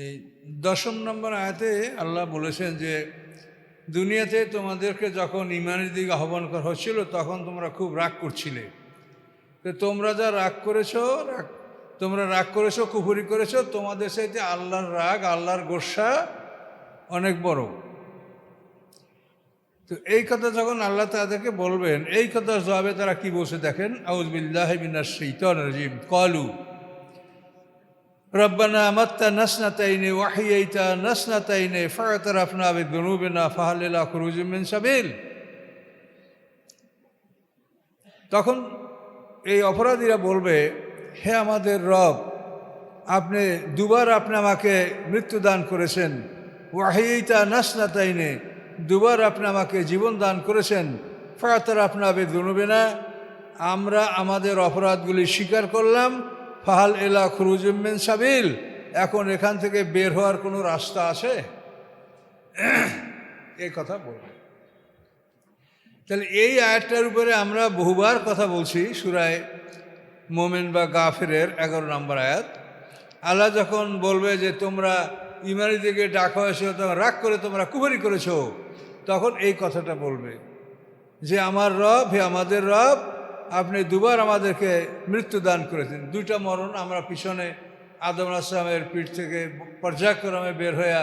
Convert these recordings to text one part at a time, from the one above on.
এই 10 নম্বর আয়াতে আল্লাহ বলেছেন যে দুনিয়াতে তোমাদেরকে যখন ঈমানের দিকে আহ্বান করা হচ্ছিল তখন তোমরা খুব রাগ করছিলে। তো তোমরা যা রাগ করেছো, কুফরি করেছো, তোমাদের সাথে আল্লাহর রাগ, আল্লাহর গোস্বা অনেক বড়। তো এই কথা যখন আল্লাহ তাদেরকে বলবেন, এই কথার জবাবে তারা কি বলছে দেখেন, আউযু বিল্লাহি মিনাশ শাইতানির রাজিম। ক্বালু রব্বানা আমাত্তা নাসনাতাইনি ওয়া আহইয়াইতা নাসনাতাইনি ফা'তারাফনা বিযুনুবিনা ফাহাল ইলা খুরুজিম মিন সাবিল। তখন এই অপরাধীরা বলবে, হে আমাদের রব, আপনি দুবার আমাকে মৃত্যু দান করেছেন, ওয়া আহইয়াইতা নাসনাতাইনি, দুবার আপনি আমাকে জীবন দান করেছেন, ফা'তারাফনা বিযুনুবিনা, আমরা আমাদের অপরাধগুলি স্বীকার করলাম, ফাহাল ইলা খুরুজিম মিন সাবিল, এখন এখান থেকে বের হওয়ার কোনো রাস্তা আছে? এই কথা বলবে। তাহলে এই আয়াতটার উপরে আমরা বহুবার কথা বলছি। সূরা মুমিন বা গাফিরের 11 নম্বর আয়াত, আল্লাহ যখন বলবে যে তোমরা ঈমানের দিকে ডাকা হয়েছে, তখন রাগ করে তোমরা কুফরি করেছো, তখন এই কথাটা বলবে যে আমার রব, হে আমাদের রব, আপনি দুবার আমাদেরকে মৃত্যু দান করেছেন। দুইটা মরণ আমরা পিছনে আদম আলাইহিস সালামের পিঠ থেকে পর্যায়ক্রমে বের হয়ে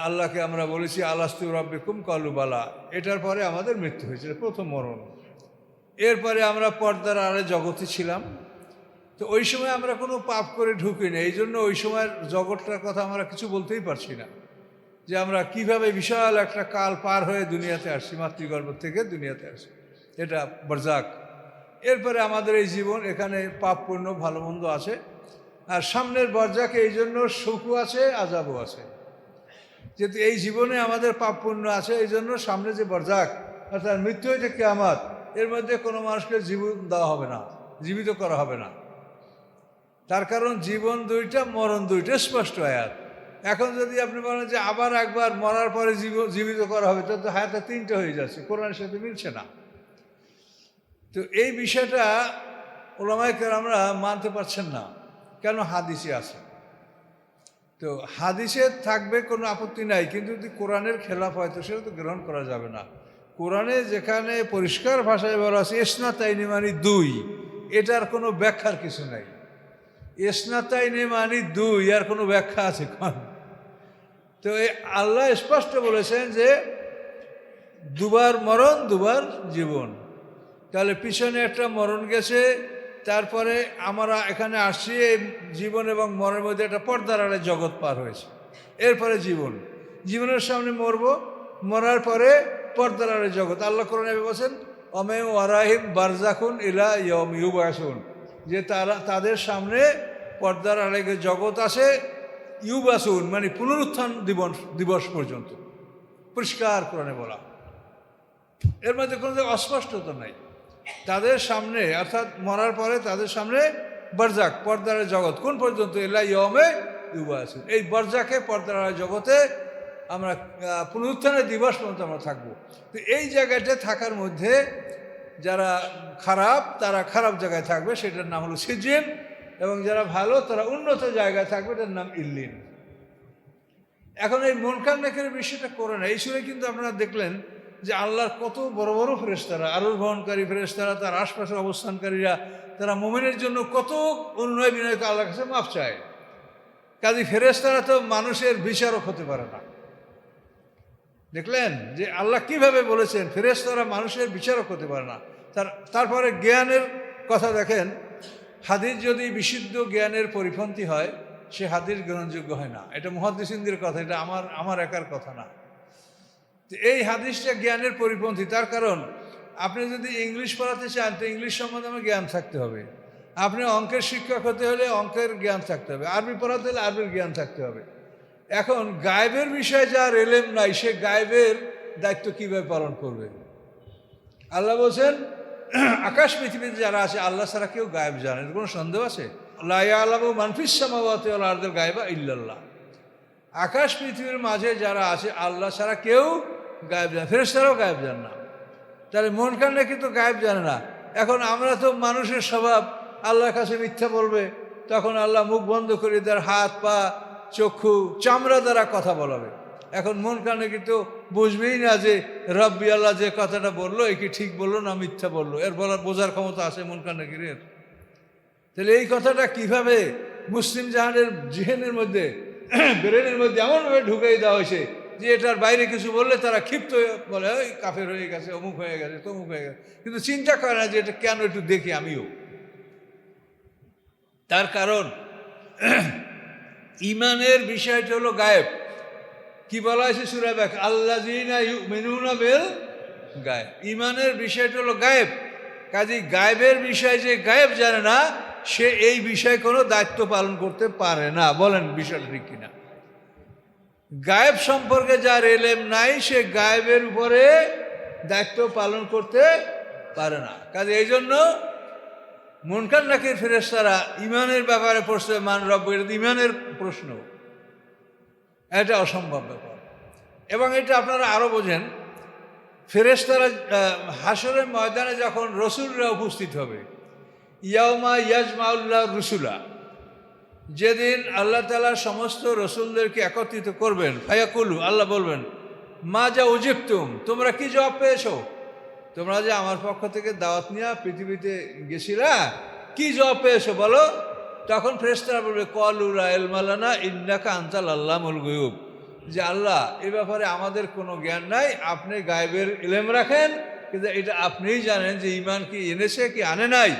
আল্লাহকে আমরা বলেছি আলাস্তু রাব্বিকুম ক্বালু বালা, এটার পরে আমাদের মৃত্যু হয়েছিল, প্রথম মরণ। এরপরে আমরা পর্দার আড়ালে জগতে ছিলাম। তো ওই সময় আমরা কোনো পাপ করে ঢুকিনি, এই জন্য ওই সময়ের জগৎটার কথা আমরা কিছু বলতেই পারছি না, যে আমরা কিভাবে বিশাল একটা কাল পার হয়ে দুনিয়াতে আসছি, মাতৃগর্ভ থেকে দুনিয়াতে আসছি, এটা বরজাক। এরপরে আমাদের এই জীবন, এখানে পাপ পূর্ণ ভালো মন্দ আছে, আর সামনের বরজাকে এই জন্য সুখও আছে, আযাবও আছে। যেহেতু এই জীবনে আমাদের পাপ পূর্ণ আছে, এই জন্য সামনে যে বরজাক অর্থাৎ মৃত্যু হইতে কিয়ামত, এর মধ্যে কোনো মানুষকে জীবন দেওয়া হবে না, জীবিত করা হবে না। তার কারণ জীবন দুইটা, মরণ দুইটা, স্পষ্ট আয়াত। এখন যদি আপনি বলেন যে আবার একবার মরার পরে জীবিত করা হবে, তো হায়াতে তিনটা হয়ে যাচ্ছে, কোরআনের সাথে মিলছে না। তো এই বিষয়টা উলামায়ে কেরামরা মানতে পারছেন না, কেন হাদিসে আছে। তো হাদিসে থাকবে কোনো আপত্তি নাই, কিন্তু যদি কোরআনের খেলাফ হয় তো সেটা তো গ্রহণ করা যাবে না। কোরআনে যেখানে পরিষ্কার ভাষায় বলা আছে ইসনাতাইনি মানে দুই, এটার কোনো ব্যাখ্যার কিছু নাই। ইসনাতাইনি মানে দুই, আর কোনো ব্যাখ্যা আছে কোন? তো এই আল্লাহ স্পষ্ট বলেছেন যে দুবার মরণ, দুবার জীবন। তাহলে পিছনে একটা মরণ গেছে, তারপরে আমরা এখানে আসছি, এই জীবন এবং মরণের মধ্যে একটা পর্দার আড়ালে জগৎ পার হয়েছে। এরপরে জীবনের সামনে মরব, মরার পরে পর্দার আড়ালে জগৎ। আল্লাহ কোরআনে বলেছেন অমে ওয়ারাহিম বারজাখুন ইলা ইয়াউম ইউবাসুন, যে তাদের সামনে পর্দার আড়ালে জগৎ আছে, ইউবাসুন মানে পুনরুত্থান দিবস পর্যন্ত, পরিষ্কার কোরআনে বলা। এর মধ্যে কোনো অস্পষ্টতা নাই। তাদের সামনে অর্থাৎ মরার পরে তাদের সামনে বরজাক, পর্দার জগৎ, কোন পর্যন্ত? ইলা ইয়াউমে ইউবাসুন, এই বরজাকে পর্দার জগতে আমরা পুনরুত্থানের দিবস পর্যন্ত আমরা থাকবো। তো এই জায়গাটা থাকার মধ্যে যারা খারাপ তারা খারাপ জায়গায় থাকবে, সেটার নাম হলো সিজিন, এবং যারা ভালো তারা উন্নত জায়গায় থাকবে, এটার নাম ইল্লিন। এখন এই মুনকার নেকিরের বিষয়টা করে না। এই সুরে কিন্তু আপনারা দেখলেন যে আল্লাহর কত বড় বড় ফেরেশতারা, আরোহ বহনকারী ফেরেশতারা, তার আশপাশে অবস্থানকারীরা, তারা মুমিনের জন্য কত অনুনয় বিনয়কে আল্লাহর কাছে মাফ চায়। কাজী ফেরেশতারা তো মানুষের বিচারক হতে পারে না। দেখলেন যে আল্লাহ কিভাবে বলেছেন ফেরেশতারা মানুষের বিচারক হতে পারে না। তারপরে জ্ঞানের কথা দেখেন, হাদিস যদি বিশুদ্ধ জ্ঞানের পরিপন্থী হয়, সে হাদিস গ্রহণযোগ্য হয় না। এটা মুহাদ্দিসিনদের কথা, এটা আমার একার কথা না। এই হাদিসটা জ্ঞানের পরিপন্থী। তার কারণ আপনি যদি ইংলিশ পড়াতে চান তো ইংলিশ সম্বন্ধে আমার জ্ঞান থাকতে হবে। আপনি অঙ্কের শিক্ষক হতে হলে অঙ্কের জ্ঞান থাকতে হবে, আরবি পড়াতে হলে আরবির জ্ঞান থাকতে হবে। এখন গায়েবের বিষয়ে যার এলেম নাই, সে গায়েবের দায়িত্ব কিভাবে পালন করবে? আল্লাহ বলছেন আকাশ পৃথিবীতে যারা আছে আল্লাহ ছাড়া কেউ গায়েব জানে, এর কোনো সন্দেহ আছে? লা ইয়ালামু মান ফিস সামাওয়াতি ওয়াল আরদিল গায়বা ইল্লাল্লাহ। আকাশ পৃথিবীর মাঝে যারা আছে আল্লাহ ছাড়া কেউ গায়েব জানে, ফেরেশতারাও গায়েব জানে না। তাহলে মুনকার নেকির তো গায়েব জানে না। এখন আমরা তো মানুষের স্বভাব, আল্লাহর কাছে মিথ্যা বলবে, তখন আল্লাহ মুখ বন্ধ করে তার হাত পা চক্ষু, চামড়া দ্বারা কথা বলাবে। এখন মন কানে কিন্তু বুঝবেই না যে রব্বি আল্লাহ যে কথাটা বললো এ কি ঠিক বললো না মিথ্যা বললো, এর বোঝার ক্ষমতা আছে মন কানে গিরের। তাহলে এই কথাটা কিভাবে মুসলিম জাহানের জিহেনের মধ্যে ব্রেনের মধ্যে এমনভাবে ঢুকিয়ে দেওয়া হয়েছে যে এটার বাইরে কিছু বললে তারা ক্ষিপ্ত হয়ে বলে ওই কাফের হয়ে গেছে, অমুক হয়ে গেছে, তমুক হয়ে গেছে, কিন্তু চিন্তা করে না যে এটা কেন একটু দেখি আমিও। তার কারণ ইমানের বিষয়টা হলো গায়েব। কি বলা হয়েছে সূরা বাকারা, আল্লাযীনা ইউমিনুনা বিল গায়েব। ইমানের বিষয়টা হলো গায়েব। কাজেই গায়েবের বিষয় যে গায়েব জানে না সে এই বিষয়ে কোনো দায়িত্ব পালন করতে পারে না। বলেন বিষয়টা ঠিক কিনা? গায়েব সম্পর্কে যার এলেম নাই সে গায়েবের উপরে দায়িত্ব পালন করতে পারে না। কাজে এই জন্য মুনকার নাকির ফেরেশতারা ইমানের ব্যাপারে প্রশ্ন মান রব্ব, এটা ইমানের প্রশ্ন, এটা অসম্ভব ব্যাপার। এবং এটা আপনারা আরও বোঝেন, ফেরেশতারা হাসরের ময়দানে যখন রসুলরা উপস্থিত হবে, ইয়াউমা ইয়াজমাউল্লাহ রসুলা, যেদিন আল্লাহ তাআলা সমস্ত রসুলদেরকে একত্রিত করবেন, ফায়াকুলু, আল্লাহ বলবেন মা যা উজিবতুম, তোমরা কি জবাব পেয়েছো? তোমরা যে আমার পক্ষ থেকে দাওয়াত নিয়ে পৃথিবীতে গেছিলা, কি জবাব পেয়েছো বলো? তখন ফেরেশতারা বলবে ক্বালু লা ইলমা লানা ইন্নাকা আনতাল আল্লামুল গুয়ুব, যে আল্লাহ এই ব্যাপারে আমাদের কোনো জ্ঞান নাই, আপনি গায়েবের ইলম রাখেন, কিন্তু এটা আপনিই জানেন যে ঈমান কি এনেছে কি আনে নাই,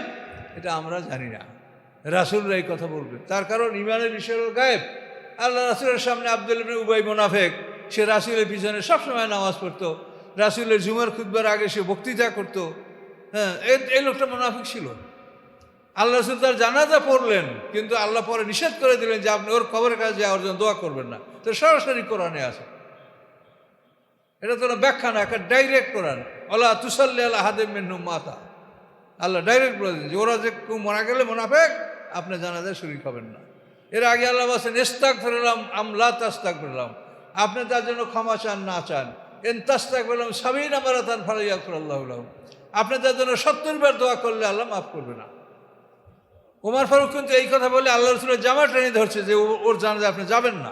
এটা আমরা জানি না। রাসূলরা এই কথা বলবে, তার কারণ ঈমানের বিষয় হলো গায়েব। আল্লাহ রাসূলের সামনে আব্দুল্লাহ ইবনে উবাই মুনাফিক, সে রাসূলের পিছনে সবসময় নামাজ পড়তো, রাসূলের জুমার খুতবার আগে সে বক্তৃতা করতো। হ্যাঁ, এই লোকটা মুনাফিক ছিল। আল্লাহ রাসূল তার জানাজা পড়লেন, কিন্তু আল্লাহ পরে নিষেধ করে দিলেন যে আপনি ওর কবরের কাছে যাওয়ার জন্য দোয়া করবেন না। তো সরাসরি কোরআনে আছে, এটা তো ব্যাখ্যা না, একটা ডাইরেক্ট কোরআন। আল্লাহ তুসাল্লি আলা আহাদিম মিনহুম মাতা, আল্লাহ ডাইরেক্ট বলে দিন যে ওরা যে কেউ মারা গেলে মুনাফিক, আপনি জানাজায় শরীক হবেন না। এর আগে আল্লাহ বলছেন ইস্তাগফিরলাম আম লা তাস্তাগফিরলাম, আপনি তার জন্য ক্ষমা চান না চান, ইন তাস্তাগফিরলাম ৭০ মারাতান ফালাইয়াগফিরুল্লাহু লাহু, আপনি তার জন্য ৭০ বার দোয়া করলে আল্লাহ মাফ করবে না। ওমর ফারুক কিন্তু এই কথা বলে আল্লাহ রসুলের জামা টেনে ধরছে যে ওর জানাজায় আপনি যাবেন না,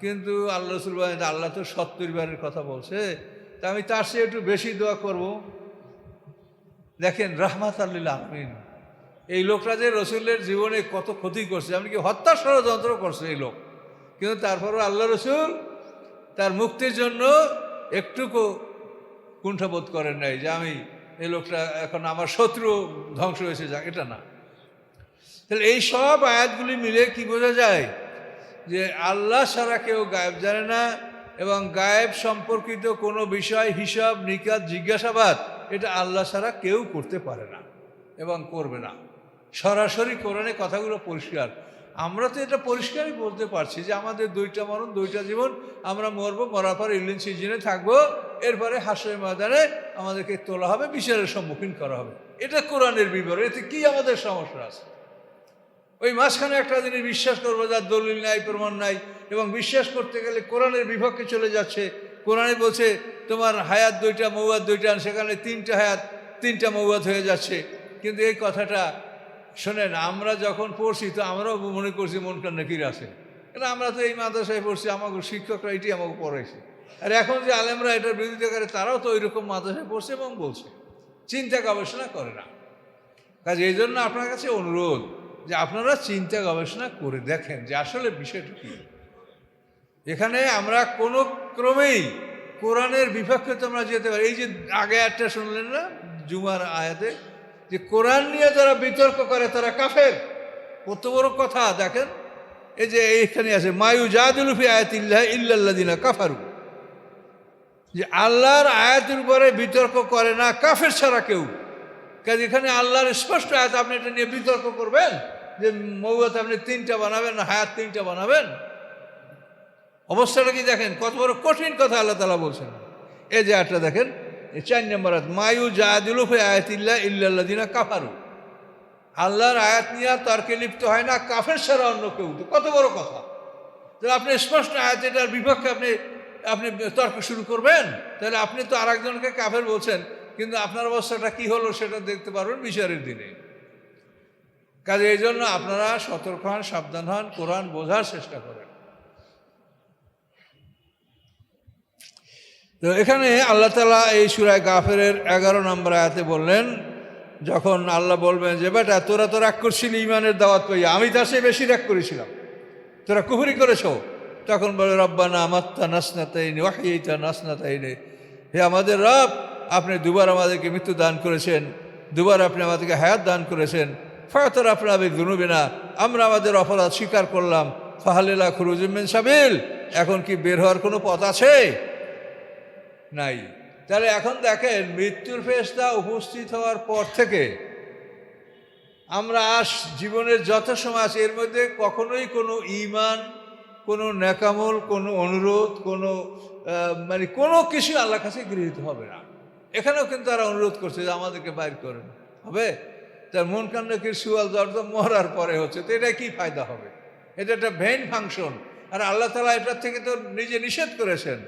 কিন্তু আল্লাহ রসুল বলেন আল্লাহ তো ৭০ বারের কথা বলছে, তা আমি তার চেয়ে একটু বেশি দোয়া করব। দেখেন রাহমাতাল লিল আলামিন, এই লোকটা যে রসুলের জীবনে কত ক্ষতি করছে, এমনকি হত্যা ষড়যন্ত্র করছে এই লোক, কিন্তু তারপরও আল্লাহ রসুল তার মুক্তির জন্য একটুকু কুণ্ঠাবোধ করেন নাই যে আমি এই লোকটা এখন আমার শত্রু ধ্বংস হয়েছে যাক, এটা না। তাহলে এই সব আয়াতগুলি মিলে কি বোঝা যায় যে আল্লাহ ছাড়া কেউ গায়েব জানে না, এবং গায়েব সম্পর্কিত কোনো বিষয় হিসাব নিকাশ জিজ্ঞাসাবাদ এটা আল্লাহ ছাড়া কেউ করতে পারে না এবং করবে না। সরাসরি কোরআনে কথাগুলো পরিষ্কার। আমরা তো এটা পরিষ্কারই বলতে পারছি যে আমাদের দুইটা মরণ, দুইটা জীবন, আমরা মরবো, মরার পর ইলিন সিজনে থাকবো, এরপরে হাসরের ময়দানে আমাদেরকে তোলা হবে, বিচারের সম্মুখীন করা হবে। এটা কোরআনের বিবরণ, এতে কি আমাদের সমস্যা আছে? ওই মাঝখানে একটা জিনিস বিশ্বাস করবো যার দলিল নাই, প্রমাণ নাই, এবং বিশ্বাস করতে গেলে কোরআনের বিপক্ষে চলে যাচ্ছে। কোরআনে বলছে তোমার হায়াত দুইটা, মৌয়াত দুইটা, সেখানে 3টা হায়াত 3টা মৌয়াত হয়ে যাচ্ছে। কিন্তু এই কথাটা শোনেন, আমরা যখন পড়ছি তো আমরাও মনে করছি মুনকার নাকির আছে, এটা আমরা তো এই মাদ্রাসায় পড়ছি, আমাকে শিক্ষকরা এটি আমাকে পড়াইছে। আর এখন যে আলেমরা এটার বিরোধিতা করে তারাও তো ওইরকম মাদ্রাসায় পড়ছে এবং বলছে, চিন্তা গবেষণা করে না। কাজে এই জন্য আপনার কাছে অনুরোধ যে আপনারা চিন্তা গবেষণা করে দেখেন যে আসলে বিষয়টা কী। এখানে আমরা কোনো ক্রমেই কোরআনের বিপক্ষে তো আমরা যেতে পারি। এই যে আগে একটা শুনলেন না জুমার আয়াতে, যে কোরআন নিয়ে যারা বিতর্ক করে তারা কাফের, কত বড় কথা দেখেন। এই যে এইখানে আছে মায়ু জাদিলু ফি আয়াতিল্লাহ ইল্লাল্লাযিনা কাফারু, যে আল্লাহর আয়াতের উপরে বিতর্ক করে না কাফের ছাড়া কেউ। কাজে এখানে আল্লাহর স্পষ্ট আয়াত, আপনি এটা নিয়ে বিতর্ক করবেন যে মৌয়াত আপনি 3টা বানাবেন না হায়াত 3টা বানাবেন? অবস্থাটা কি দেখেন, কত বড় কঠিন কথা আল্লাহ তাআলা বলছেন। এই যে আয়াতটা দেখেন, 4 নম্বর আয়াত, মায়ু জাদিলু ফি আয়াতিল্লাহ ইল্লাল্লাযিনা কাফারু, আল্লাহর আয়াত নিয়ে তর্কে লিপ্ত হয় না কাফের ছাড়া অন্য কেউ। কত বড় কথা! তাহলে আপনি স্পষ্ট আয়াত এটার বিপক্ষে আপনি তর্ক শুরু করবেন, তাহলে আপনি তো আরেকজনকে কাফের বলছেন, কিন্তু আপনার অবস্থাটা কি হলো সেটা দেখতে পারবেন বিচারের দিনে। কাজে এই জন্য আপনারা সতর্ক হন, সাবধান হন, কোরআন বোঝার চেষ্টা করেন। তো এখানে আল্লাহ তাআলা এই সূরা গাফিরের 11 নম্বর আয়াতে বললেন, যখন আল্লাহ বলবেন যে বেটা তোরা তো রাগ করছিলি ঈমানের দাওয়াত পাইয়া, আমি তার চেয়ে বেশি রাগ করেছিলাম, তোরা কুফরি করেছ। তখন বলে রব্বানা আমাত্তানা ইসনাতাইনি ওয়া আহইয়তানা ইসনাতাইনি, হে আমাদের রব, আপনি দুবার আমাদেরকে মৃত্যু দান করেছেন, দুবার আপনি আমাদেরকে হায়াত দান করেছেন। ফাতারাফনা বিযুনুবিনা, আমরা আমাদের অপরাধ স্বীকার করলাম। ফাহাল ইলা খুরুজিম মিন সাবিল, এখন কি বের হওয়ার কোনো পথ আছে? নাই। তাহলে এখন দেখেন, মৃত্যুর ফেরেশতা উপস্থিত হওয়ার পর থেকে আমরা জীবনের যত সময় আছে এর মধ্যে কখনোই কোনো ঈমান, কোনো নেকামল, কোনো অনুরোধ, কোনো মানে কোনো কিছু আল্লাহর কাছে গৃহীত হবে না। এখানেও কিন্তু তারা অনুরোধ করছে যে আমাদেরকে বাইর করেন, হবে? তার মন কান্নাকির সুয়াল দর্দ মরার পরে হচ্ছে, তো এটা কি ফায়দা হবে? এটা একটা ভেন ফাংশন। আর আল্লাহ তাআলা এটার থেকে তো নিজে নিষেধ করেছেন।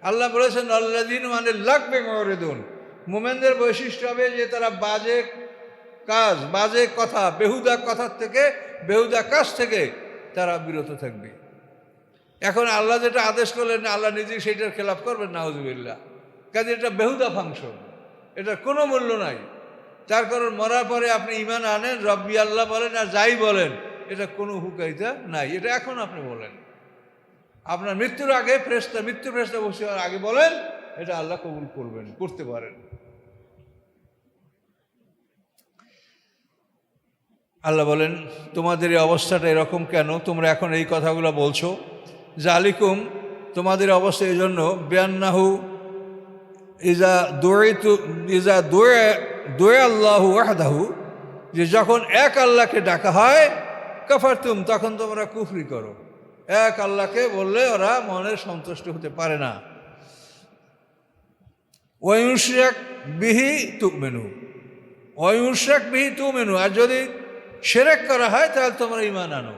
আল্লাহ বলেছেন আল্লাযীন মানে লাগবে মওরিদুন, মুমিনদের বৈশিষ্ট্য হবে যে তারা বাজে কাজ, বাজে কথা, বেহুদা কথার থেকে, বেহুদা কাজ থেকে তারা বিরত থাকবে। এখন আল্লাহ যেটা আদেশ করলেন, আল্লাহ নিজেই সেইটার খেলাফ করবেন, নাউজুবিল্লাহ। কাজে এটা বেহুদা ফাংশন, এটার কোনো মূল্য নাই। তার কারণ মরার পরে আপনি ঈমান আনেন, রব্বি আল্লাহ বলেন আর যাই বলেন, এটা কোনো হুকাইতা নাই। এটা এখন আপনি বলেন, আপনার মৃত্যুর আগে মৃত্যু ফেরেশতা বসে আগে বলেন, এটা আল্লাহ কবুল করবেন, করতে পারেন। আল্লাহ বলেন, তোমাদের এই অবস্থাটা এরকম কেন? তোমরা এখন এই কথাগুলো বলছো। জালিকুম, তোমাদের অবস্থা এই জন্য, বিআন্নাহু ইজা দুআ আল্লাহু ওয়াহদাহু, যে যখন এক আল্লাহকে ডাকা হয়, কাফারতুম, তখন তোমরা কুফরি করো। এক আল্লাহকে বললে ওরা মনে সন্তুষ্ট হতে পারে না। ওয়ায়ুশরাক বিহি তুমিনু, ওয়ায়ুশরাক বিহি তুমিনু, আর যদি শিরক করা হয় তাহলে তোমরা ঈমান আনো।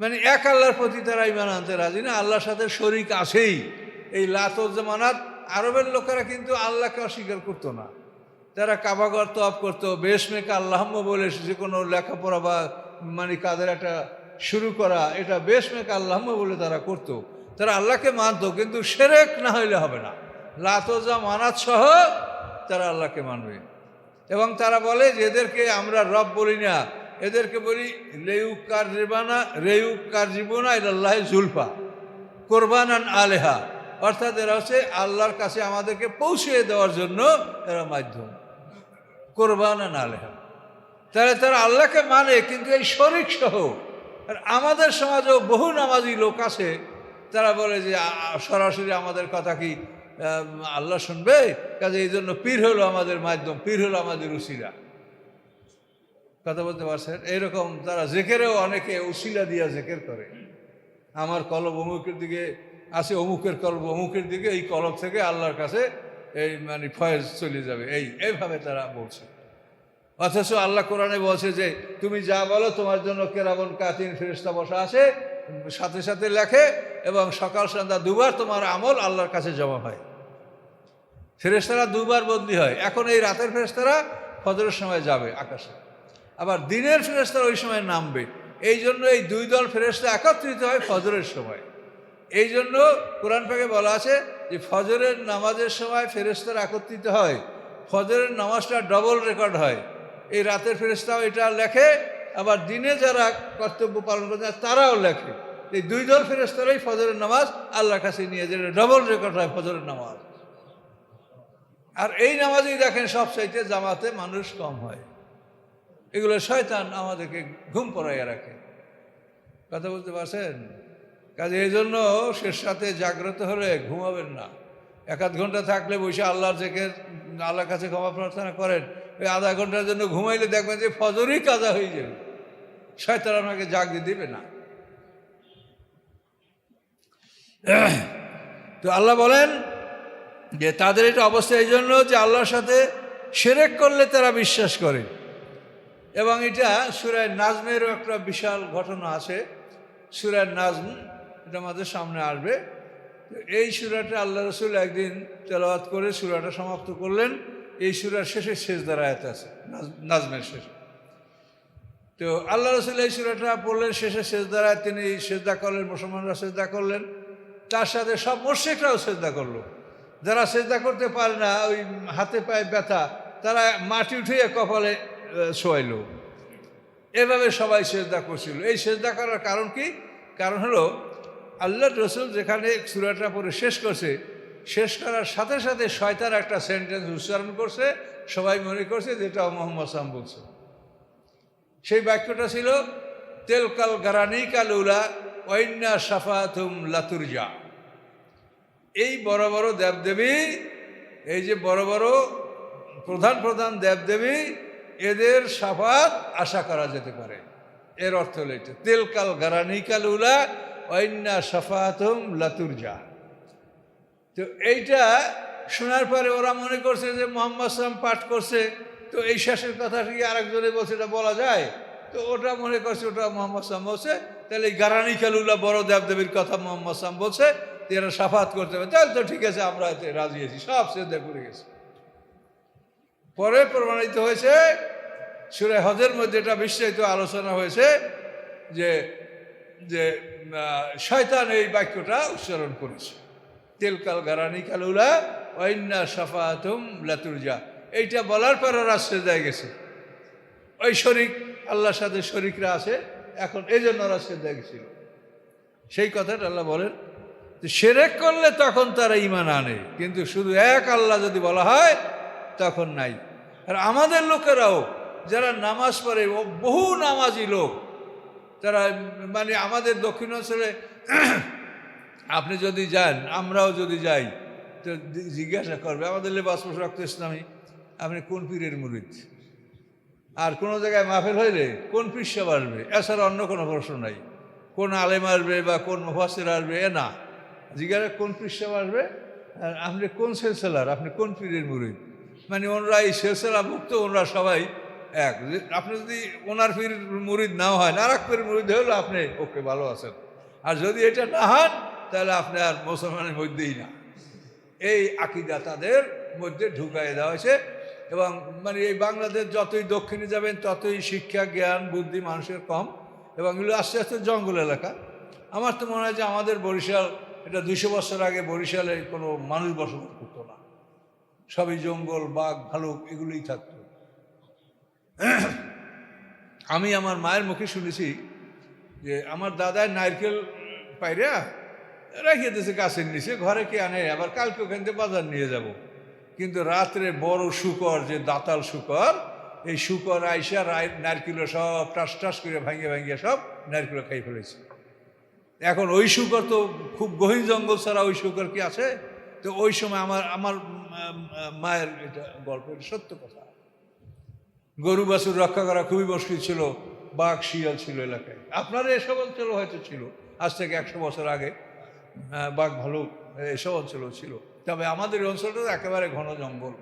মানে এক আল্লাহর প্রতি তারা ঈমান আনতে রাজি না, আল্লাহর সাথে শরীক আছেই। এই লাত ও জামানাত, আরবের লোকেরা কিন্তু আল্লাহকে অস্বীকার করতো না। তারা কাবাঘর তওয়াফ করতো, বেশমেকা আল্লাহম্ম বলে যে কোনো লেখাপড়া বা মানে কাদের একটা শুরু করা, এটা বেশমেকা আল্লাহম্ম বলে তারা করতো। তারা আল্লাহকে মানতো, কিন্তু শিরক না হইলে হবে না। লাত ও জামানাত সহ তারা আল্লাহকে মানবে। এবং তারা বলে যে এদেরকে আমরা রব বলি না, এদেরকে বলি রেয়ুকার জীবনা ইলাল্লাহ জুলফা কোরবানান আলেহা, অর্থাৎ এরা হচ্ছে আল্লাহর কাছে আমাদেরকে পৌঁছে দেওয়ার জন্য এরা মাধ্যম, কোরবানান আলেহা। তাহলে তারা আল্লাহকে মানে, কিন্তু এই শরীক সহ। আর আমাদের সমাজেও বহু নামাজি লোক আছে, তারা বলে যে সরাসরি আমাদের কথা কি আল্লাহ শুনবে? কাজে এই জন্য পীর হলো আমাদের মাধ্যম, পীর হলো আমাদের উসিলা। কথা বলতে পারছেন? এইরকম তারা জেকেরেও অনেকে উসিলা দিয়া জেকের করে। আমার কলব অমুকের দিকে আছে, অমুকের কলব অমুকের দিকে, এই কলব থেকে আল্লাহর কাছে এই মানে ফয়েজ চলে যাবে, এইভাবে তারা বলছে। অথচ আল্লাহ কোরআনে বলছে যে তুমি যা বলো তোমার জন্য কেরামন কাতিন ফেরেশতা বসা আছে, সাথে সাথে লেখে, এবং সকাল সন্ধ্যা দুবার তোমার আমল আল্লাহর কাছে জমা হয়। ফেরেশতারা দুবার বদলি হয়। এখন এই রাতের ফেরেশতারা ফজরের সময় যাবে আকাশে, আবার দিনের ফেরেশতারা ওই সময় নামবে। এই জন্য এই দুই দল ফেরেশতা একত্রিত হয় ফজরের সময়। এই জন্য কোরআন পাকে বলা আছে যে ফজরের নামাজের সময় ফেরেশতারা একত্রিত হয়, ফজরের নামাজটা ডবল রেকর্ড হয়। এই রাতের ফেরেশতাও এটা লেখে, আবার দিনে যারা কর্তব্য পালন করতে তারাও লেখে। এই দুই দল ফেরেশতারাই ফজরের নামাজ আল্লাহর কাছে নিয়ে যায়, ডবল রেকর্ড হয় ফজরের নামাজ। আর এই নামাজেই দেখেন সবচাইতে জামাতে মানুষ কম হয়। এগুলো শয়তান আমাদেরকে ঘুম পড়াইয়া রাখে। কথা বলতে পারছেন? কাজে এই জন্য শেষ সাথে জাগ্রত হলে ঘুমাবেন না। 1-8 ঘন্টা থাকলে বসে আল্লাহর জিকির, আল্লাহর কাছে ক্ষমা প্রার্থনা করেন। ওই আধা ঘন্টার জন্য ঘুমাইলে দেখবেন যে ফজরই কাজা হয়ে যাবে, শয়তান আপনাকে জাগতে দিবে না। তো আল্লাহ বলেন যে তাদের এটা অবস্থা এই জন্য যে আল্লাহর সাথে শিরক করলে তারা বিশ্বাস করে। এবং এটা সূরা নাজমেরও একটা বিশাল ঘটনা আছে। সূরা নাজম, এটা আমাদের সামনে আসবে। এই সূরাটা আল্লাহ রাসূল একদিন তেলাওয়াত করে সূরাটা সমাপ্ত করলেন। এই সূরার শেষে সেজদার আয়াত আছে, নাজমের শেষে। তো আল্লাহ রাসূল এই সূরাটা পড়লেন, শেষে সেজদার আয়াত তিনি সেজদা করলেন, মুসলমানরা সেজদা করলেন। তার সাথে সব মুশরিকরাও সেজদা করলো। যারা সেজদা করতে পারে না, ওই হাতে পায়ে ব্যথা, তারা মাটি উঠিয়ে কপালে শোয়াইল। এভাবে সবাই সেজদা করছিল। এই সেজদা করার কারণ কি? কারণ হলো আল্লাহ রসুল যেখানে সূরাটা পড়ে শেষ করছে, শেষ করার সাথে সাথে শয়তান একটা সেন্টেন্স উচ্চারণ করছে, সবাই মনে করছে যেটা মুহাম্মদ সাল্লাল্লাহু আলাইহি ওয়াসাল্লাম বলছে। সেই বাক্যটা ছিল তেলকাল গারানিকা লুলা ওয়াইন্না শাফাতুম লাতুরজা। এই বড় বড় দেবদেবী, এই যে বড় বড় প্রধান প্রধান দেবদেবী, এদের শাফাত আশা করা যেতে পারে। এর অর্থ হলো এটা, তেলকাল গারানিকা লুলা ওয়াইন্না শাফাতুম লাতুরজা। তো এইটা শোনার পরে ওরা মনে করছে যে মুহাম্মদ সাল্লাল্লাহু আলাইহি ওয়াসাল্লাম পাঠ করছে, তো এই শেষের কথা কি আরেকজনে বলছে, এটা বলা যায়? তো ওটা মনে করছে ওটা মুহাম্মদ সাল্লাল্লাহু আলাইহি ওয়াসাল্লাম বলছে, তাহলে এই গারানি কালুল্লাহ বড় দেবদেবীর কথা মুহাম্মদ সাল্লাল্লাহু আলাইহি ওয়াসাল্লাম বলছে, এরা শাফাত করতে হবে, তাহলে তো ঠিক আছে, আমরা এতে রাজি আছি। সব সেজদা করে গেছে। পরে প্রমাণিত হয়েছে সূরা হজের মধ্যে এটা বিস্তারিত আলোচনা হয়েছে যে যে শয়তান এই বাক্যটা উচ্চারণ করেছে, তেলকাল গারানি কালুলা ওয়াইন্না শাফাতুম লাতুরজা। এইটা বলার পর ওরা সেজদায় গেছে। ওই শরিক, আল্লাহর সাথে শরিকরা আছে, এখন এই জন্য ওরা সেজদায় গেছিল। সেই কথাটা আল্লাহ বলেন, শিরক করলে তখন তারা ঈমান আনে, কিন্তু শুধু এক আল্লাহ যদি বলা হয় তখন নাই। আর আমাদের লোকেরাও যারা নামাজ পড়ে, বহু নামাজি লোক, তারা মানে আমাদের দক্ষিণাঞ্চলে আপনি যদি যান, আমরাও যদি যাই, তো জিজ্ঞাসা করবে আমাদের লেবাস পোশাক তো ইসলামী, আপনি কোন পীরের মুরিদ? আর কোনো জায়গায় মাহফিল হইলে কোন পীর সাহেব আসবে, এছাড়া অন্য কোনো প্রশ্ন নাই। কোন আলেম আসবে বা কোন মুফাসসির আসবে, এ না, জিজ্ঞাসা কোন পীর সাহেব আসবে, আর আপনি কোন সিলসিলার, আপনি কোন পীরের মুরিদ। মানে ওনারা এই সিলসিলা মুক্ত, ওনারা সবাই এক। আপনি যদি ওনার পীর মুরিদ নাও হয়, আর এক পীর মুরিদ হলো, আপনি ওকে ভালো আছেন। আর যদি এটা না হন, তাহলে আপনি আর মুসলমানের মধ্যেই না। এই আকীদা তাদের মধ্যে ঢুকাই দেওয়া হয়েছে। এবং মানে এই বাংলাদেশ যতই দক্ষিণে যাবেন, ততই শিক্ষা, জ্ঞান, বুদ্ধি মানুষের কম, এবং এগুলো আস্তে আস্তে জঙ্গল এলাকা। আমার তো মনে হয় যে আমাদের বরিশাল, এটা 200 বছর আগে বরিশালে কোনো মানুষ বসবাস করতো না, সবই জঙ্গল, বাঘ, ভালুক এগুলোই থাকতো। আমি আমার মায়ের মুখে শুনেছি যে আমার দাদায় নারকেল পাইরা রেখে দিয়েছে গাছের নিচে, ঘরে কে আনে, আবার কালকে ওখান থেকে বাজার নিয়ে যাব। কিন্তু রাত্রে বড় শুকর, যে দাতাল শুকর, এই শুকর আইসা নারকেল সব টাস টাস করে ভাঙিয়ে ভাঙিয়ে সব নারকেল খাই ফেলেছে। এখন ওই শুকর তো খুব গহীন জঙ্গল ছাড়া ওই শুকর কি আছে? তো ওই সময় আমার মায়ের এটা গল্প, সত্য কথা। গরু বাছুর রক্ষা করা খুবই মুশকিল ছিল, বাঘ শিয়াল ছিল এলাকায়। আপনার এসব অঞ্চল হয়তো ছিল, আজ থেকে 100 বছর আগে বাঘ ভালুক এসব অঞ্চলও ছিল, তবে আমাদের অঞ্চলটা একেবারে ঘন জঙ্গল।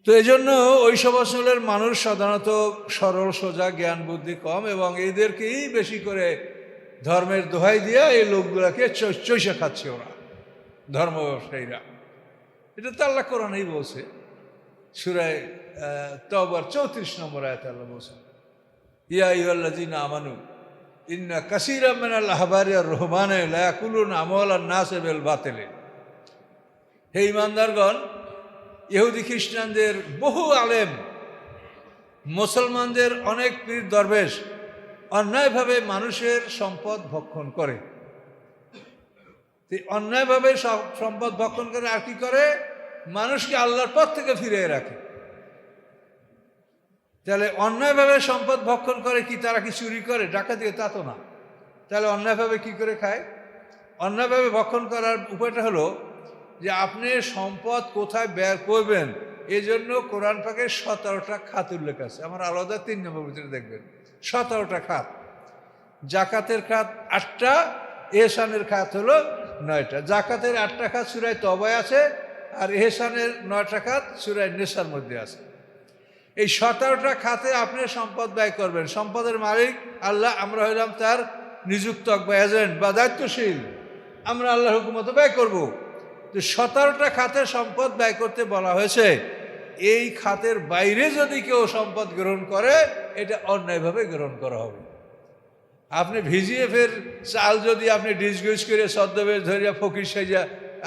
তো এই জন্য ওই সব অঞ্চলের মানুষ সাধারণত সরল সোজা, জ্ঞান বুদ্ধি কম, এবং এদেরকেই বেশি করে ধর্মের দোহাই দিয়া এই লোকগুলাকে চৈষা খাচ্ছে ওরা, ধর্ম ব্যবসায়ীরা। এটা তো আল্লাহ কোরআনেই বলছে, সূরা তাওবার 34 নম্বর আয়াতে আল্লাহ বলছেন, ইয়া আইয়ুহাল্লাযীনা আমানু ইন্না কাসীরাম মিনাল আহবারি ওয়ার রুহবানি লা ইয়াকুলুনা আমওয়ালান নাস বিল বাতিল। হে ঈমানদারগণ, ইহুদি খ্রিস্টানদের বহু আলেম, মুসলমানদের অনেক পীর দরবেশ অন্যায়ভাবে মানুষের সম্পদ ভক্ষণ করে। অন্যায়ভাবে সম্পদ ভক্ষণ করে, আর কি করে? মানুষকে আল্লাহর পথ থেকে ফিরিয়ে রাখে। তাহলে অন্যায়ভাবে সম্পদ ভক্ষণ করে কি তারা কি চুরি করে, ডাকাতি? তা তো না। তাহলে অন্যায়ভাবে কি করে খায়? অন্যায়ভাবে ভক্ষণ করার উপায়টা হলো যে আপনি সম্পদ কোথায় ব্যয় করবেন, এই জন্য কোরআন পাকে 17টা খাত উল্লেখ আছে। আমার আলাদা 3 নম্বর ভিতরে দেখবেন 17টা খাত। জাকাতের খাত 8টা, এহসানের খাত হলো 9টা। জাকাতের 8টা খাত সূরা তওবায় আছে, আর এহসানের 9টা খাত সূরা নিসার মধ্যে আছে। এই 17টা খাতে আপনি সম্পদ ব্যয় করবেন। সম্পদের মালিক আল্লাহ, আমরা হইলাম তার নিযুক্ত বা এজেন্ট বা দায়িত্বশীল, আমরা আল্লাহর হুকুম মতো ব্যয় করব। তো 17টা খাতে সম্পদ ব্যয় করতে বলা হয়েছে। এই খাতের বাইরে যদি কেউ সম্পদ গ্রহণ করে, এটা অন্যায়ভাবে গ্রহণ করা হবে। আপনি ভিজিয়ে ফের চাল যদি আপনি ডিসগুইজ করে ছদ্মবেশ ধরিয়া ফকির সাইজা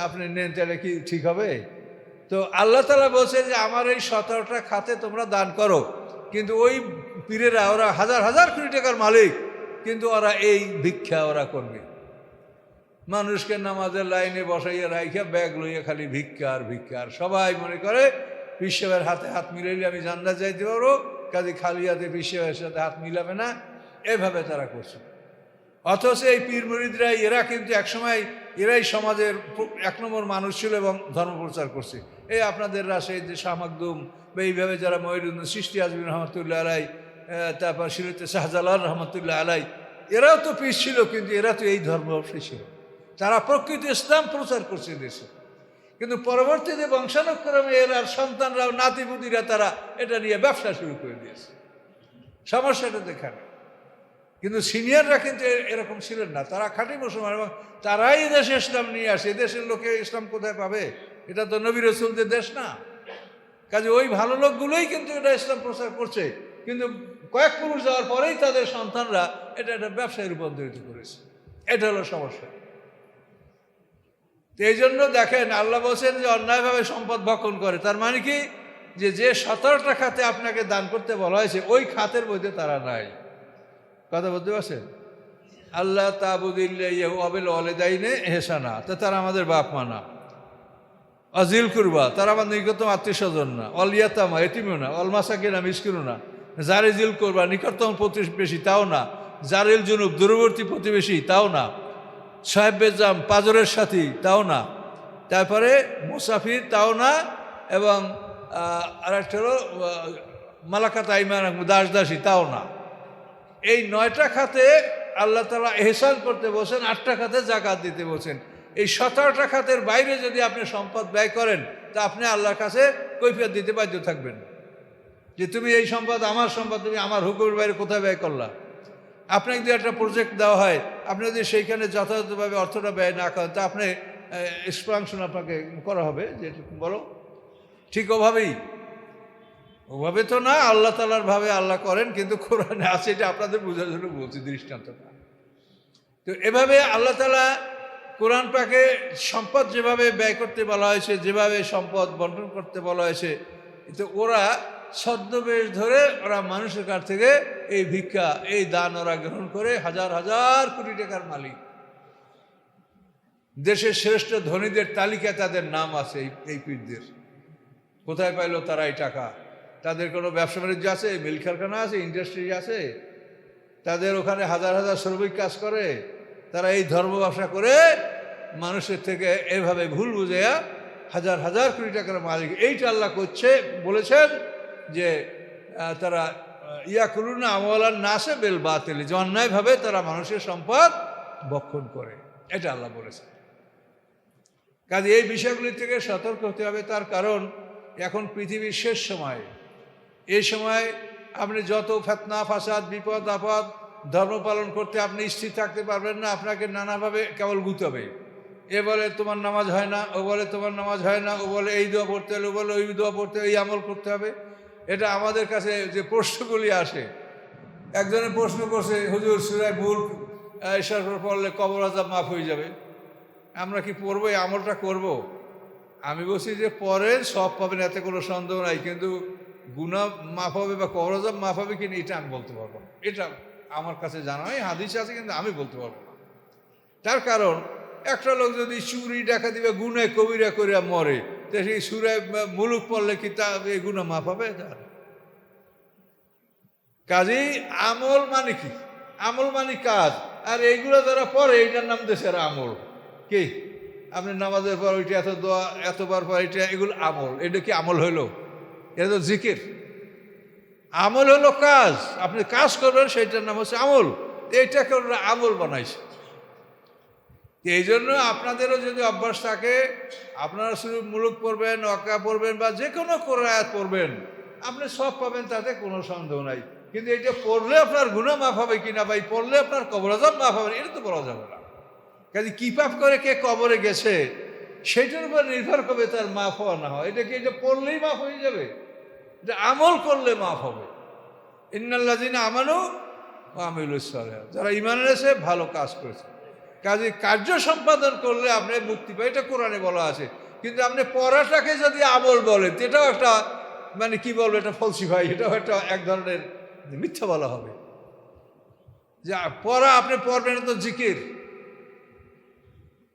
আপনি নেন, তাহলে কি ঠিক হবে? তো আল্লাহ তাআলা বলছেন যে আমার এই 17টা খাতে তোমরা দান করো, কিন্তু ওই পীরেরা ওরা হাজার হাজার কোটি টাকার মালিক, কিন্তু ওরা এই ভিক্ষা ওরা করবে। মানুষকে নামাজের লাইনে বসাইয়া রাইখা ব্যাগ লইয়া খালি ভিক্ষা আর ভিক্ষা। আর সবাই মনে করে পিসেবের হাতে হাত মিলাইলে আমি জান্নাত যাইতে পারবো, কাজে খালি হাতে পিসেবের সাথে হাত মিলাবে না, এভাবে তারা করছে। অথচ এই পীর মুরিদরা এরা কিন্তু একসময় এরাই সমাজের 1 নম্বর মানুষ ছিল এবং ধর্ম প্রচার করছে। এই আপনাদের রাজশাহী যে শাহ মাকদুম বা এইভাবে যারা মহিউদ্দিন সৃষ্টি আজমিন রহমতুল্লাহ আলাই, তারপর সিরতে শাহজালাল রহমতুল্লাহ আলাই, এরাও তো পীর ছিল, কিন্তু এরা তো এই ধর্ম ব্যবসায়ী ছিল। তারা প্রকৃত ইসলাম প্রচার করছে দেশে, কিন্তু পরবর্তীতে বংশানুক্রমে এরা সন্তানরাও নাতিপুতিরা তারা এটা নিয়ে ব্যবসা শুরু করে দিয়েছে। সমস্যাটা দেখানে, কিন্তু সিনিয়ররা কিন্তু এরকম ছিলেন না, তারা খাঁটি মুসলমান এবং তারাই দেশে ইসলাম নিয়ে আসে। দেশের লোকে ইসলাম কোথায় পাবে? এটা তো নবী রাসূলদের দেশ না। কাজে ওই ভালো লোকগুলোই কিন্তু এটা ইসলাম প্রচার করছে, কিন্তু কয়েক পুরুষ যাওয়ার পরেই তাদের সন্তানরা এটা একটা ব্যবসায় রূপান্তরিত করেছে। এটা হলো সমস্যা। এই জন্য দেখেন আল্লাহ বলছেন যে অন্যায়ভাবে সম্পদ ভক্ষণ করে, তার মানে কি যে 17টা খাতে আপনাকে দান করতে বলা হয়েছে ওই খাতের মধ্যে তারা নাই। কথা বলতে পারছেন? আল্লাহ তাবুদিল্লাহু আবিল ওয়ালিদাইনে ইহসানা, তো তারা আমাদের বাপ মা না। আজিল কুরবা, তারা আমার নিকটতম আত্মীয় স্বজন না। অল ইয়াতামা, এতিমও না। অল মাসাকিনা, মিসকিনও না। জারে জিল করবা, নিকটতম প্রতিবেশী তাও না। জারিল জুনুব, দূরবর্তী প্রতিবেশী তাও না। সাহেবের জাম, পাজরের সাথী তাও না। তারপরে মুসাফির তাও না, এবং আরেকটা হলো মালাকাত আইমান, দাস দাসী তাও না। এই 9টা খাতে আল্লাহ তাআলা ইহসান করতে বলছেন, 8টা খাতে যাকাত দিতে বলছেন। এই 17টা খাতের বাইরে যদি আপনি সম্পদ ব্যয় করেন, তা আপনি আল্লাহর কাছে কৈফিয়ত দিতে বাধ্য থাকবেন যে তুমি এই সম্পদ আমার সম্পদ, তুমি আমার হুকুমের বাইরে কোথায় ব্যয় করলা। আপনাকে যদি একটা প্রজেক্ট দেওয়া হয়, আপনি যদি সেইখানে যথাযথভাবে অর্থটা ব্যয় না করেন, তা আপনি এক্সপ্লাংশন আপনাকে করা হবে, যে বলো ঠিক ওভাবে তো না, আল্লাহ তাআলার ভাবে আল্লাহ করেন, কিন্তু কোরআনে আছে, এটা আপনাদের বোঝার জন্য বলছি দৃষ্টান্তটা। তো এভাবে আল্লাহ তাআলা কোরআন পাকে সম্পদ যেভাবে ব্যয় করতে বলা হয়েছে, যেভাবে সম্পদ বন্টন করতে বলা হয়েছে, তো ওরা ছদ্মবেশ ধরে ওরা মানুষের কাছ থেকে এই ভিক্ষা, এই দান ওরা গ্রহণ করে হাজার হাজার কোটি টাকার মালিক। দেশের শ্রেষ্ঠ ধনীদের তালিকায় তাদের নাম আছে এই পীরদের। কোথায় পাইলো তারা এই টাকা? তাদের কোনো ব্যবসা বাণিজ্য আছে, মিল কারখানা আছে, ইন্ডাস্ট্রি আছে, তাদের ওখানে হাজার হাজার শ্রমিক কাজ করে, তারা এই ধর্ম ব্যবসা করে মানুষের থেকে এভাবে ভুল বুঝেয়া হাজার হাজার কোটি টাকার মালিক। এইটা আল্লাহ করছে, বলেছেন যে তারা ইয়াকুলুনা আমওয়ালান নাসে বিল বাতিল, যে অন্যায়ভাবে তারা মানুষের সম্পদ ভক্ষণ করে, এটা আল্লাহ বলেছেন। কাজে এই বিষয়গুলি থেকে সতর্ক হতে হবে। তার কারণ এখন পৃথিবীর শেষ সময়। এই সময় আপনি যত ফিতনা ফাসাদ, বিপদ আপদ, ধর্ম পালন করতে আপনি স্থির থাকতে পারবেন না। আপনাকে নানাভাবে কেবল গুতাবে। এ বলে তোমার নামাজ হয় না, ও বলে তোমার নামাজ হয় না, ও বলে এই দোয়া পড়তে হবে, ও বলে ওই দোয়া পড়তে হবে, এই আমল করতে হবে। এটা আমাদের কাছে যে প্রশ্নগুলি আসে, একজনে প্রশ্ন করছে, হুজুর সূরা মুলক এশার পড়লে কবর আযাব মাফ হয়ে যাবে, আমরা কি পড়বো, এই আমলটা করব? আমি বলছি যে পরের সব পাবেন, এতে কোনো সন্দেহ নাই, কিন্তু গুনাহ মাফ হবে বা কবর আযাব মাফ হবে কিনা এটা আমি বলতে পারবো না। এটা আমার কাছে জানা নেই, হাদিস আছে কিন্তু আমি বলতে পারবো না। তার কারণ একটা লোক যদি চুরি ডাকাতি বা গুনাহ কবিরা করে মরে, তো সেই সূরা মুলক পড়লে কি তা এই গুনাহ মাফ হবে? কাজেই আমল মানে কি? আমল মানে কাজ, আর এইগুলো যারা পড়ে এইটার নাম দেশের আমল। কি আপনি নামাজের পর ওইটা এত দোয়া, এতবার পর এটা, এগুলো আমল। এটা কি আমল হইল? এটা তো জিকির। আমল হলো কাজ, আপনি কাজ করবেন, সেইটার নাম হচ্ছে আমল। এইটাকে ওরা আমল বানাইছে। এই জন্য আপনাদেরও যদি অভ্যাস থাকে, আপনারা শুধু মুলক পড়বেন, ওয়াকা পড়বেন, বা যে কোনো কোরআন পড়বেন, আপনি সব পাবেন, তাতে কোনো সন্দেহ নাই। কিন্তু এটা পড়লে আপনার গুনাহ মাফ হবে কিনা, ভাই পড়লে আপনার কবর আযাব মাফ হবে, এটা তো বলা যাবে না। কাজে কি পাপ করে কে কবরে গেছে সেটার উপর নির্ভর করবে তার মাফ হওয়া না হয়। এটা কি এটা পড়লেই মাফ হয়ে যাবে? এটা আমল করলে মাফ হবে। ইন্নাল্লাযিনা আমানু ও আমিলুস সালিহাত, যারা ঈমান এনেছে ভালো কাজ করেছে। কাজে কার্য সম্পাদন করলে আপনি মুক্তি পাই, এটা কোরআনে বলা আছে। কিন্তু আপনি পড়াটাকে যদি আমল বলেন, এটাও একটা মানে কি বলবো, এটা ফলসিফাই, এটাও একটা এক ধরনের মিথ্যা বলা হবে। যে পড়া আপনি পড়বেন, তো জিকির,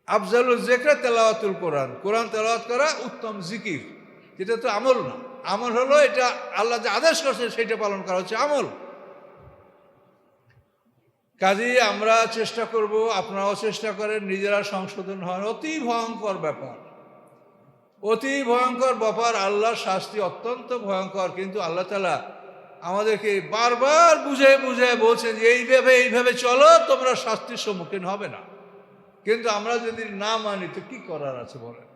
আফজালুল যিকর তেলাওয়াতুল কোরআন, কোরআন তেলাওয়াত করা উত্তম জিকির। এটা তো আমল না। আমল হলো এটা আল্লাহ যে আদেশ করছে সেটা পালন করা হচ্ছে আমল। কাজেই আমরা চেষ্টা করব, আপনারাও চেষ্টা করেন, নিজেরা সংশোধন হন। অতি ভয়ঙ্কর ব্যাপার, অতি ভয়ঙ্কর ব্যাপার। আল্লাহর শাস্তি অত্যন্ত ভয়ঙ্কর, কিন্তু আল্লাহ তাআলা আমাদেরকে বারবার বুঝিয়ে বুঝিয়ে বলছেন যে এইভাবে চলো, তোমরা শাস্তির সম্মুখীন হবে না। কিন্তু আমরা যদি না মানি তো কি করার আছে বলেন?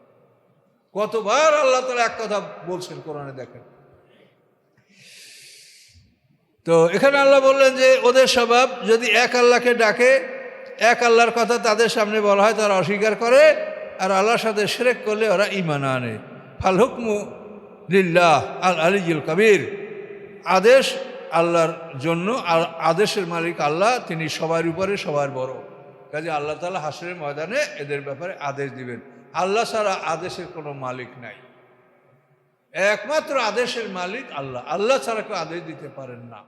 কতবার আল্লাহ তাআলা এক কথা বলছেন কোরআনে, দেখেন। তো এখানে আল্লাহ বললেন যে ওদের স্বভাব, যদি এক আল্লাহকে ডাকে, এক আল্লাহর কথা তাদের সামনে বলা হয়, তারা অস্বীকার করে, আর আল্লাহর সাথে শিরক করলে ওরা ঈমান আনে। ফাল হুকমু লিল্লাহ আল আলিয়্যুল কাবীর, আদেশ আল্লাহর জন্য, আর আদেশের মালিক আল্লাহ, তিনি সবার উপরে সবার বড়। কাজে আল্লাহ তাআলা হাসরের ময়দানে এদের ব্যাপারে আদেশ দিবেন। আল্লাহ ছাড়া আদেশের কোনো মালিক নাই, একমাত্র আদেশের মালিক আল্লাহ। আল্লাহ ছাড়া কেউ আদেশ দিতে পারেন না।